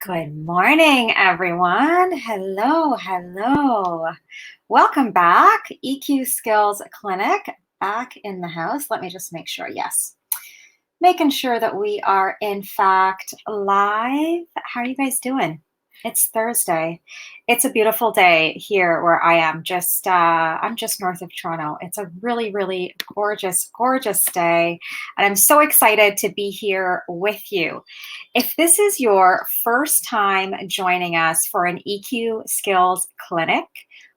Good morning, everyone. Hello. Welcome back. EQ Skills Clinic back in the house. Let me just make sure. Yes. Making sure that we are, in fact, live. How are you guys doing? It's Thursday. It's a beautiful day here where I am. I'm just north of Toronto. It's a really gorgeous day, and I'm so excited to be here with you. If this is your first time joining us for an EQ Skills Clinic,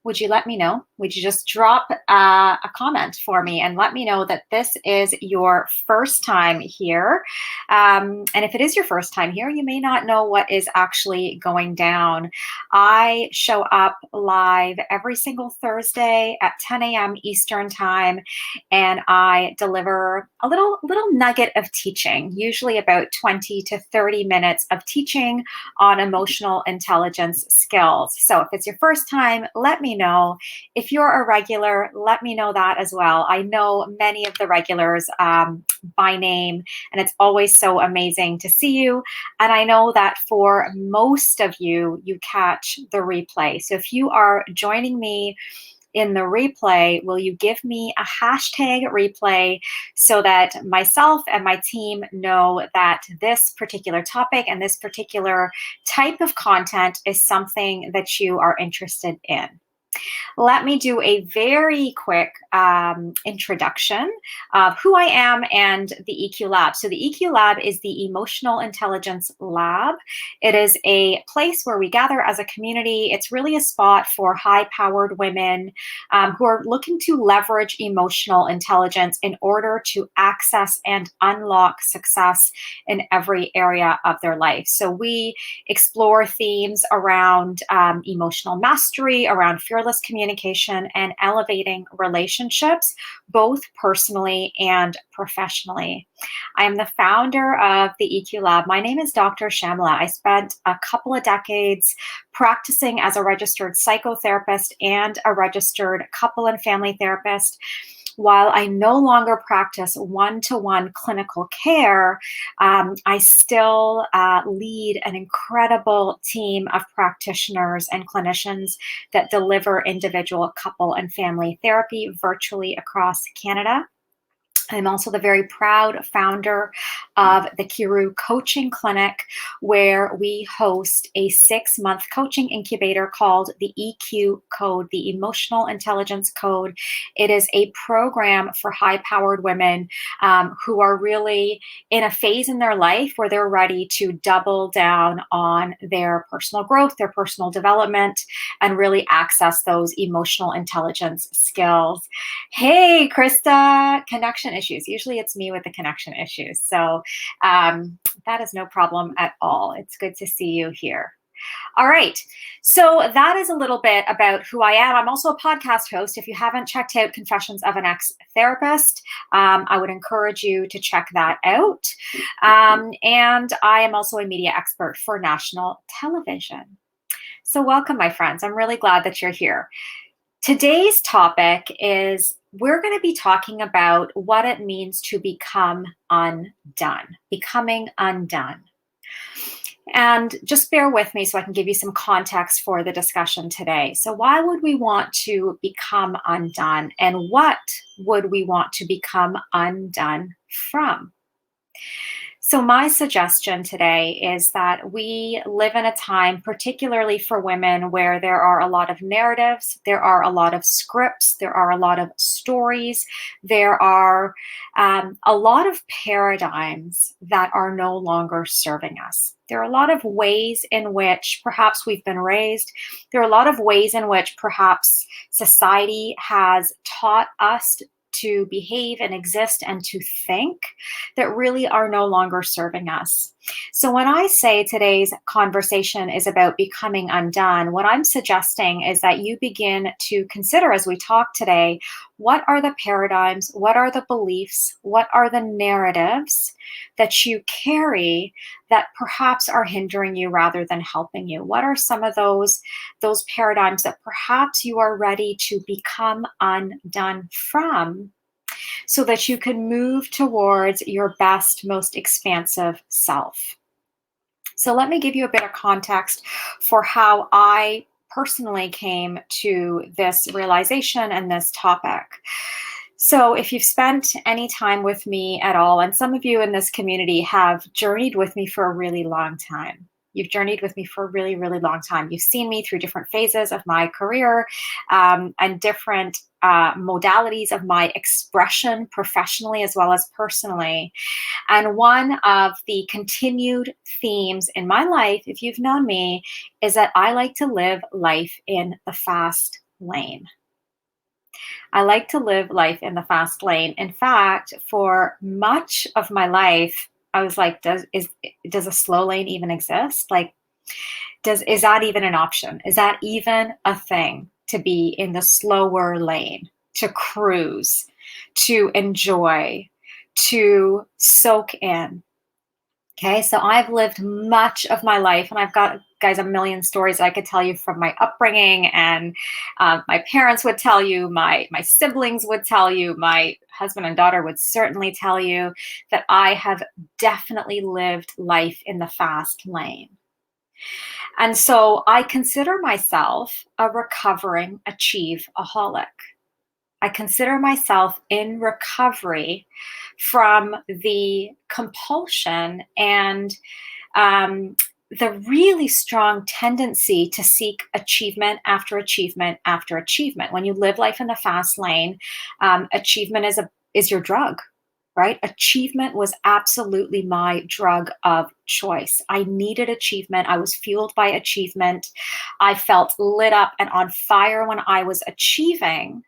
would you let me know? Would you just drop a comment for me and let me know that this is your first time here? And if it is your first time here, you may not know what is actually going down. I show up live every single Thursday at 10 a.m. Eastern Time, and I deliver a little nugget of teaching, usually about 20 to 30 minutes of teaching on emotional intelligence skills. So if it's your first time, let me know. If you're a regular, let me know that as well. I know many of the regulars by name, and it's always so amazing to see you. And I know that for most of you, you catch the replay. So if you are joining me in the replay, will you give me a hashtag replay so that myself and my team know that this particular topic and this particular type of content is something that you are interested in? Let me do a very quick introduction of who I am and the EQ Lab. So the EQ Lab is the Emotional Intelligence Lab. It is a place where we gather as a community. It's really a spot for high-powered women who are looking to leverage emotional intelligence in order to access and unlock success in every area of their life. So we explore themes around emotional mastery, around fearless communication, and elevating relationships, both personally and professionally. I am the founder of the EQ Lab. My name is Dr. Shyamala. I spent a couple of decades practicing as a registered psychotherapist and a registered couple and family therapist. While I no longer practice one-to-one clinical care, I still lead an incredible team of practitioners and clinicians that deliver individual, couple, and family therapy virtually across Canada. I'm also the very proud founder of the Kiru Coaching Clinic, where we host a 6-month coaching incubator called the EQ Code, the Emotional Intelligence Code. It is a program for high-powered women who are really in a phase in their life where they're ready to double down on their personal growth, their personal development, and really access those emotional intelligence skills. Hey, Krista, connection issues. Usually it's me with the connection issues. So that is no problem at all. It's good to see you here. All right. So that is a little bit about who I am. I'm also a podcast host. If you haven't checked out Confessions of an Ex-Therapist, I would encourage you to check that out. And I am also a media expert for national television. So welcome, my friends. I'm really glad that you're here. Today's topic is we're going to be talking about what it means to become undone, becoming undone. And just bear with me so I can give you some context for the discussion today. So why would we want to become undone, and what would we want to become undone from? So my suggestion today is that we live in a time, particularly for women, where there are a lot of narratives, there are a lot of scripts, there are a lot of stories, there are a lot of paradigms that are no longer serving us. There are a lot of ways in which perhaps we've been raised. There are a lot of ways in which perhaps society has taught us to behave and exist and to think that really are no longer serving us. So when I say today's conversation is about becoming undone, what I'm suggesting is that you begin to consider, as we talk today, what are the paradigms, what are the beliefs, what are the narratives that you carry that perhaps are hindering you rather than helping you? What are some of those paradigms that perhaps you are ready to become undone from, so that you can move towards your best, most expansive self? So let me give you a bit of context for how I personally came to this realization and this topic. So if you've spent any time with me at all, and some of you in this community have journeyed with me for a really long time. You've journeyed with me for a really, really long time. You've seen me through different phases of my career and different modalities of my expression professionally as well as personally. And one of the continued themes in my life, if you've known me, is that I like to live life in the fast lane. I like to live life in the fast lane. In fact, for much of my life, I was like, does a slow lane even exist? Like, is that even an option? Is that even a thing, to be in the slower lane, to cruise, to enjoy, to soak in? Okay, so I've lived much of my life, and I've got, guys, a million stories I could tell you from my upbringing, and my parents would tell you, my siblings would tell you, my husband and daughter would certainly tell you that I have definitely lived life in the fast lane. And so I consider myself a recovering achieve-aholic. I consider myself in recovery from the compulsion and the really strong tendency to seek achievement after achievement after achievement. When you live life in the fast lane, achievement is your drug, right? Achievement was absolutely my drug of choice. I needed achievement. I was fueled by achievement. I felt lit up and on fire when I was achieving,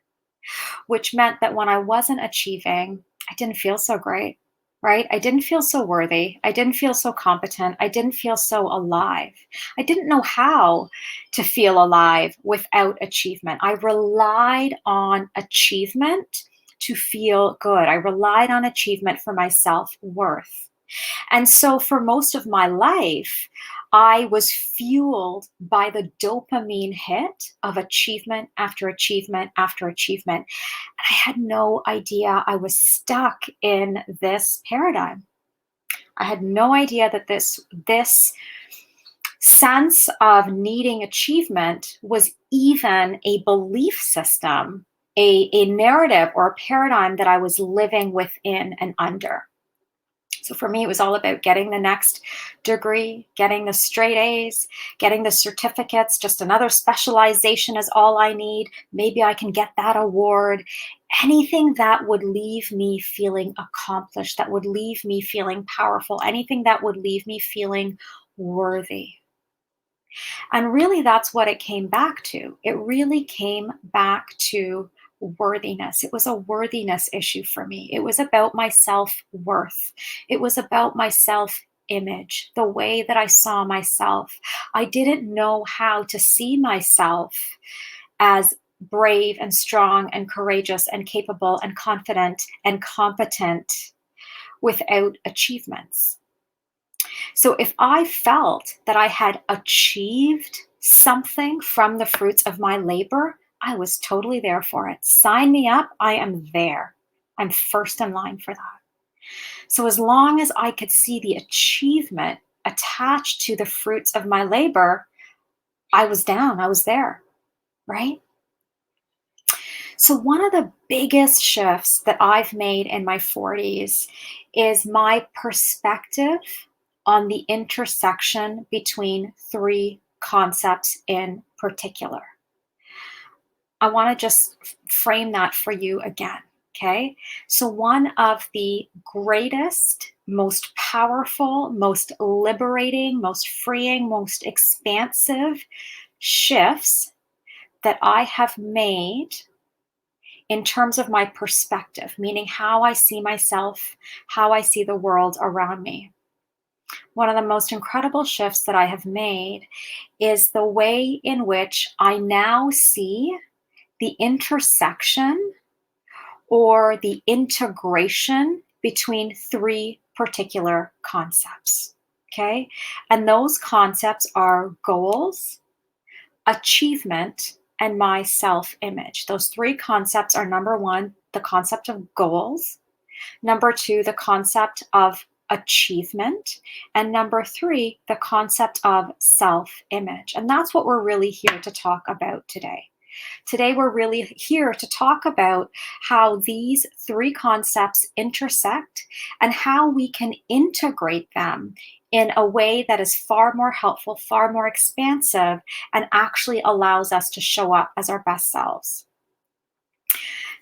which meant that when I wasn't achieving, I didn't feel so great, right? I didn't feel so worthy. I didn't feel so competent. I didn't feel so alive. I didn't know how to feel alive without achievement. I relied on achievement to feel good. I relied on achievement for my self-worth. And so for most of my life, I was fueled by the dopamine hit of achievement after achievement after achievement. And I had no idea I was stuck in this paradigm. I had no idea that this sense of needing achievement was even a belief system, a narrative or a paradigm that I was living within and under. So for me, it was all about getting the next degree, getting the straight A's, getting the certificates. Just another specialization is all I need. Maybe I can get that award. Anything that would leave me feeling accomplished, that would leave me feeling powerful, anything that would leave me feeling worthy. And really, that's what it came back to. It really came back to worthiness. It was a worthiness issue for me. It was about my self-worth. It was about my self-image, the way that I saw myself. I didn't know how to see myself as brave and strong and courageous and capable and confident and competent without achievements. So if I felt that I had achieved something from the fruits of my labor, I was totally there for it. Sign me up. I am there. I'm first in line for that. So as long as I could see the achievement attached to the fruits of my labor, I was down. I was there, right? So one of the biggest shifts that I've made in my 40s is my perspective on the intersection between three concepts in particular. I want to just frame that for you again, okay? So one of the greatest, most powerful, most liberating, most freeing, most expansive shifts that I have made in terms of my perspective, meaning how I see myself, how I see the world around me. One of the most incredible shifts that I have made is the way in which I now see the intersection or the integration between three particular concepts, okay? And those concepts are goals, achievement, and my self-image. Those three concepts are, number one, the concept of goals. Number two, the concept of achievement. And number 3, the concept of self-image. And that's what we're really here to talk about today. Today, we're really here to talk about how these 3 concepts intersect and how we can integrate them in a way that is far more helpful, far more expansive, and actually allows us to show up as our best selves.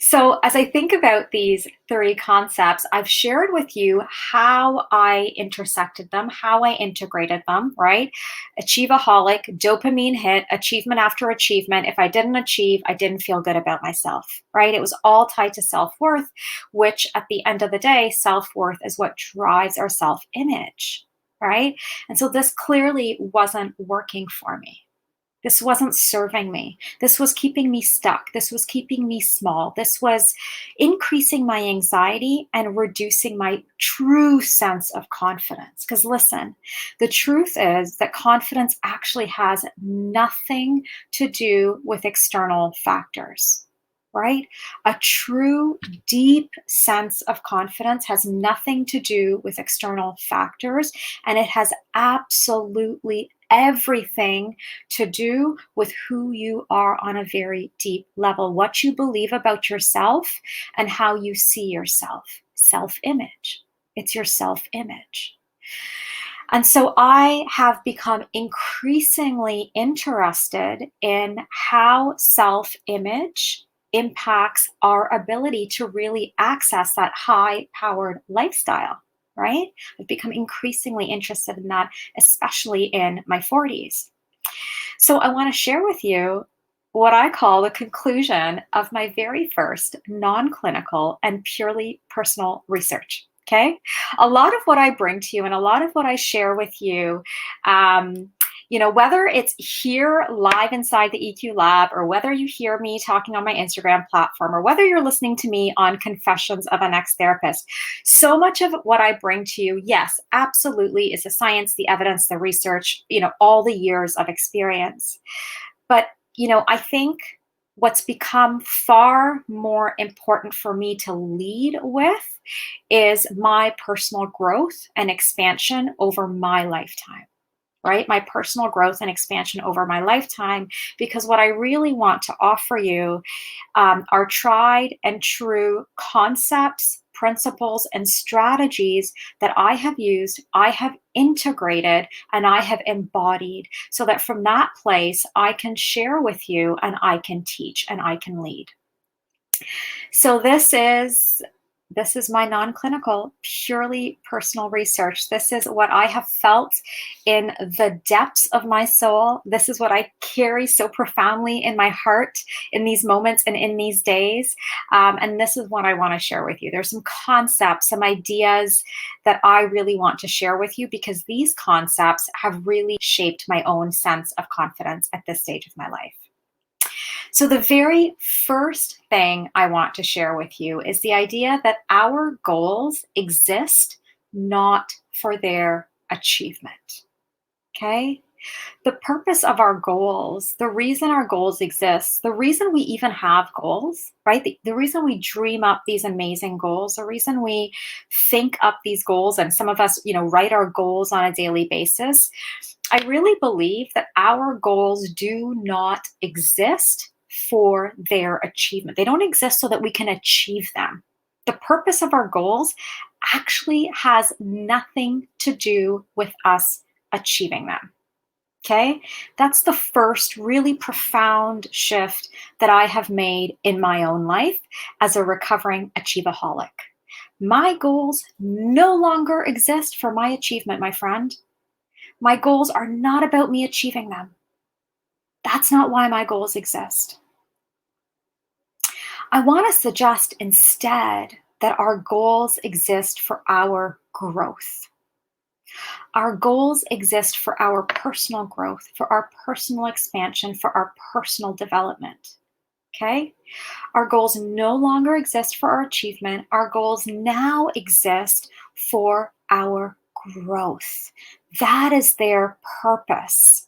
So as I think about these 3 concepts, I've shared with you how I intersected them, how I integrated them, right? Achieve-aholic, dopamine hit, achievement after achievement. If I didn't achieve, I didn't feel good about myself, right? It was all tied to self-worth, which at the end of the day, self-worth is what drives our self-image, right? And so this clearly wasn't working for me. This wasn't serving me. This was keeping me stuck. This was keeping me small. This was increasing my anxiety and reducing my true sense of confidence. Because listen, the truth is that confidence actually has nothing to do with external factors, right? A true, deep sense of confidence has nothing to do with external factors, and it has absolutely everything to do with who you are on a very deep level, what you believe about yourself and how you see yourself. Self-image. It's your self-image. And so I have become increasingly interested in how self-image impacts our ability to really access that high-powered lifestyle, right? I've become increasingly interested in that, especially in my 40s. So I want to share with you what I call the conclusion of my very first non-clinical and purely personal research. Okay. A lot of what I bring to you and a lot of what I share with you, whether it's here live inside the EQ lab or whether you hear me talking on my Instagram platform or whether you're listening to me on Confessions of an Ex-Therapist, so much of what I bring to you, yes, absolutely is the science, the evidence, the research, all the years of experience. But, I think what's become far more important for me to lead with is my personal growth and expansion over my lifetime, right? My personal growth and expansion over my lifetime, because what I really want to offer you are tried and true concepts, principles, and strategies that I have used, I have integrated, and I have embodied, so that from that place, I can share with you and I can teach and I can lead. So this is my non-clinical, purely personal research. This is what I have felt in the depths of my soul. This is what I carry so profoundly in my heart in these moments and in these days. And this is what I want to share with you. There's some concepts, some ideas that I really want to share with you, because these concepts have really shaped my own sense of confidence at this stage of my life. So the very first thing I want to share with you is the idea that our goals exist not for their achievement, okay? The purpose of our goals, the reason our goals exist, the reason we even have goals, right? The reason we dream up these amazing goals, the reason we think up these goals, and some of us, write our goals on a daily basis, I really believe that our goals do not exist for their achievement. They don't exist so that we can achieve them. The purpose of our goals actually has nothing to do with us achieving them. Okay? That's the first really profound shift that I have made in my own life as a recovering achieve-aholic. My goals no longer exist for my achievement, my friend. My goals are not about me achieving them. That's not why my goals exist. I want to suggest instead that our goals exist for our growth. Our goals exist for our personal growth, for our personal expansion, for our personal development. Okay? Our goals no longer exist for our achievement. Our goals now exist for our growth. That is their purpose.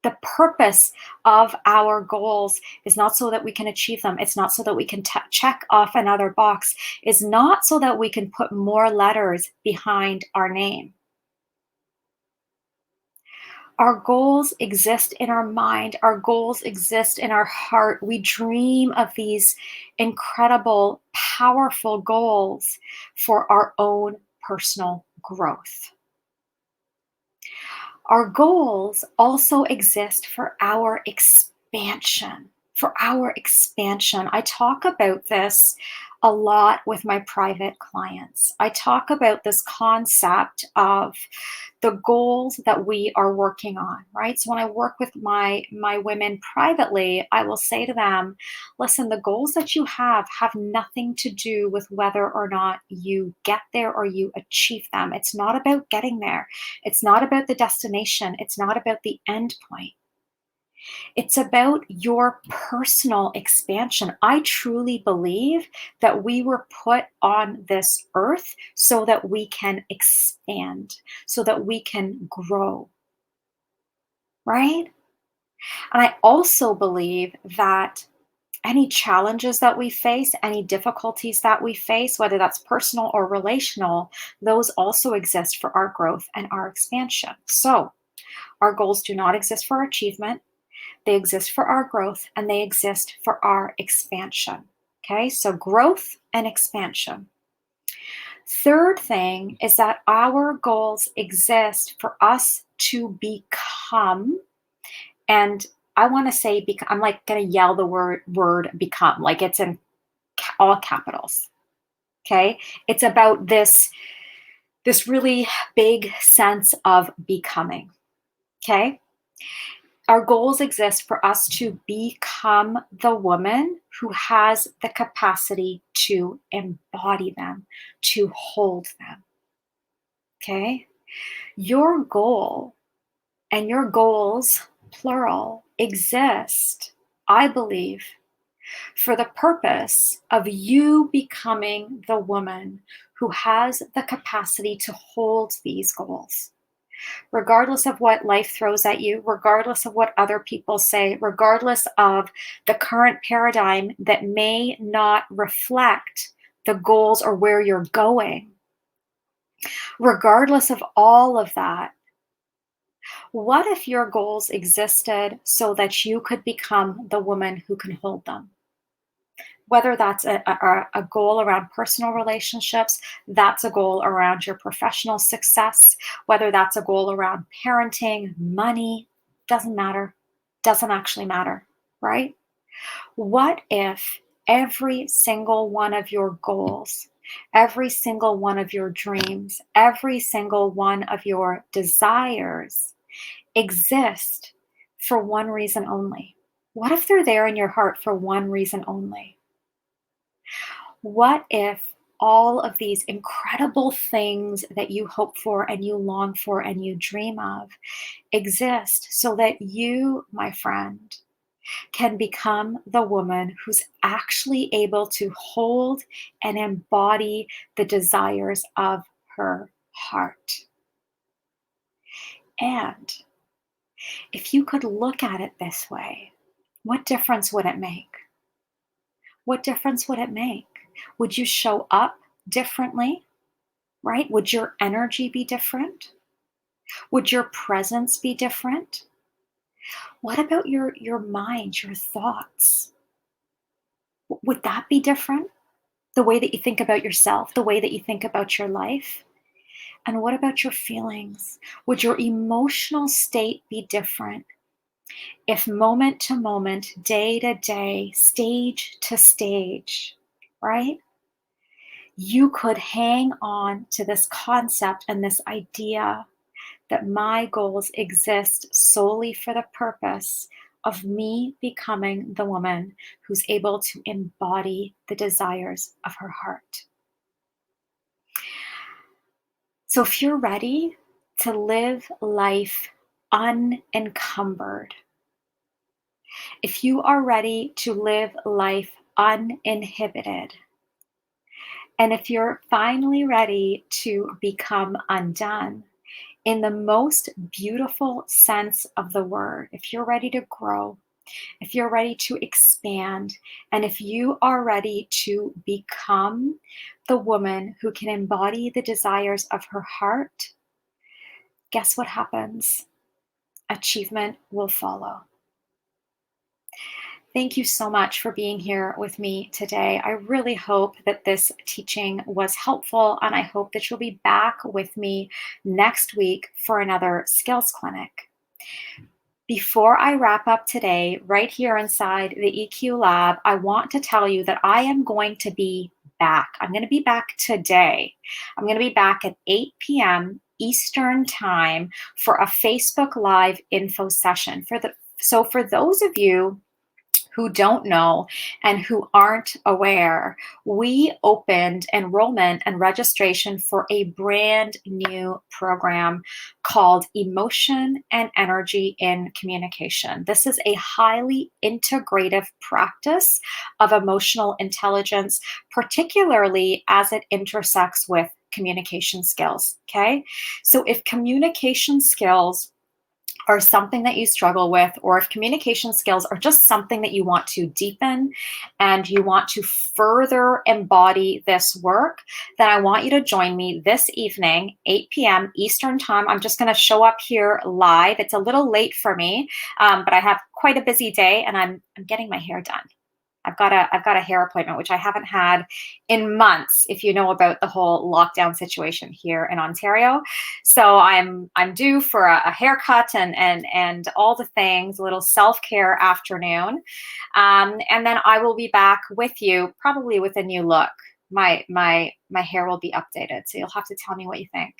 The purpose of our goals is not so that we can achieve them. It's not so that we can check off another box. It's not so that we can put more letters behind our name. Our goals exist in our mind. Our goals exist in our heart. We dream of these incredible, powerful goals for our own personal growth. Our goals also exist for our expansion. For our expansion. I talk about this a lot with my private clients. I talk about this concept of the goals that we are working on, right? So when I work with my women privately, I will say to them, listen, the goals that you have nothing to do with whether or not you get there or you achieve them. It's not about getting there. It's not about the destination. It's not about the end point. It's about your personal expansion. I truly believe that we were put on this earth so that we can expand, so that we can grow, right? And I also believe that any challenges that we face, any difficulties that we face, whether that's personal or relational, those also exist for our growth and our expansion. So our goals do not exist for achievement. They exist for our growth and they exist for our expansion. Okay, so growth and expansion. Third thing is that our goals exist for us to become, and I want to say, I'm like going to yell the word become, like it's in all capitals. Okay, it's about this really big sense of becoming. Okay. Our goals exist for us to become the woman who has the capacity to embody them, to hold them. Okay? Your goal and your goals, plural, exist, I believe, for the purpose of you becoming the woman who has the capacity to hold these goals. Regardless of what life throws at you, regardless of what other people say, regardless of the current paradigm that may not reflect the goals or where you're going, regardless of all of that, what if your goals existed so that you could become the woman who can hold them? Whether that's a goal around personal relationships, that's a goal around your professional success, whether that's a goal around parenting, money, doesn't matter, doesn't actually matter, right? What if every single one of your goals, every single one of your dreams, every single one of your desires exist for one reason only? What if they're there in your heart for one reason only? What if all of these incredible things that you hope for and you long for and you dream of exist so that you, my friend, can become the woman who's actually able to hold and embody the desires of her heart? And if you could look at it this way, what difference would it make? What difference would it make? Would you show up differently, right? Would your energy be different? Would your presence be different? What about your mind, your thoughts? Would that be different? The way that you think about yourself, the way that you think about your life? And what about your feelings? Would your emotional state be different if moment to moment, day to day, stage to stage, right, you could hang on to this concept and this idea that my goals exist solely for the purpose of me becoming the woman who's able to embody the desires of her heart? So if you're ready to live life unencumbered, if you are ready to live life uninhibited, and if you're finally ready to become undone, in the most beautiful sense of the word. If you're ready to grow, if you're ready to expand, and if you are ready to become the woman who can embody the desires of her heart, guess what happens? Achievement will follow. Thank you so much for being here with me today. I really hope that this teaching was helpful, and I hope that you'll be back with me next week for another skills clinic. Before I wrap up today, right here inside the EQ Lab, I want to tell you that I am going to be back. I'm going to be back today. I'm going to be back at 8 p.m. Eastern Time for a Facebook Live info session. So for those of you who don't know and who aren't aware, we opened enrollment and registration for a brand new program called Emotion and Energy in Communication. This is a highly integrative practice of emotional intelligence, particularly as it intersects with communication skills, okay? So if communication skills are something that you struggle with, or if communication skills are just something that you want to deepen and you want to further embody this work, then I want you to join me this evening, 8 p.m. Eastern Time. I'm just going to show up here live. It's a little late for me, but I have quite a busy day, and I'm getting my hair done. I've got a hair appointment, which I haven't had in months, if you know about the whole lockdown situation here in Ontario. So I'm due for a haircut and all the things, a little self-care afternoon. And then I will be back with you, probably with a new look. My hair will be updated, so you'll have to tell me what you think.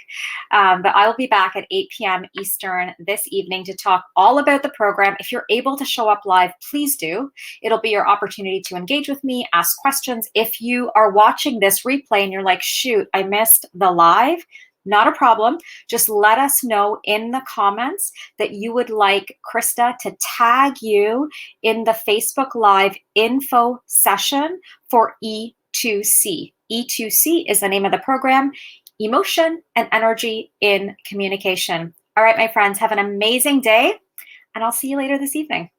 But I will be back at 8 p.m. Eastern this evening to talk all about the program. If you're able to show up live, please do. It'll be your opportunity to engage with me, ask questions. If you are watching this replay and you're like, shoot, I missed the live, not a problem. Just let us know in the comments that you would like Krista to tag you in the Facebook Live info session for E2C. E2C is the name of the program, Emotion and Energy in Communication. All right, my friends, have an amazing day, and I'll see you later this evening.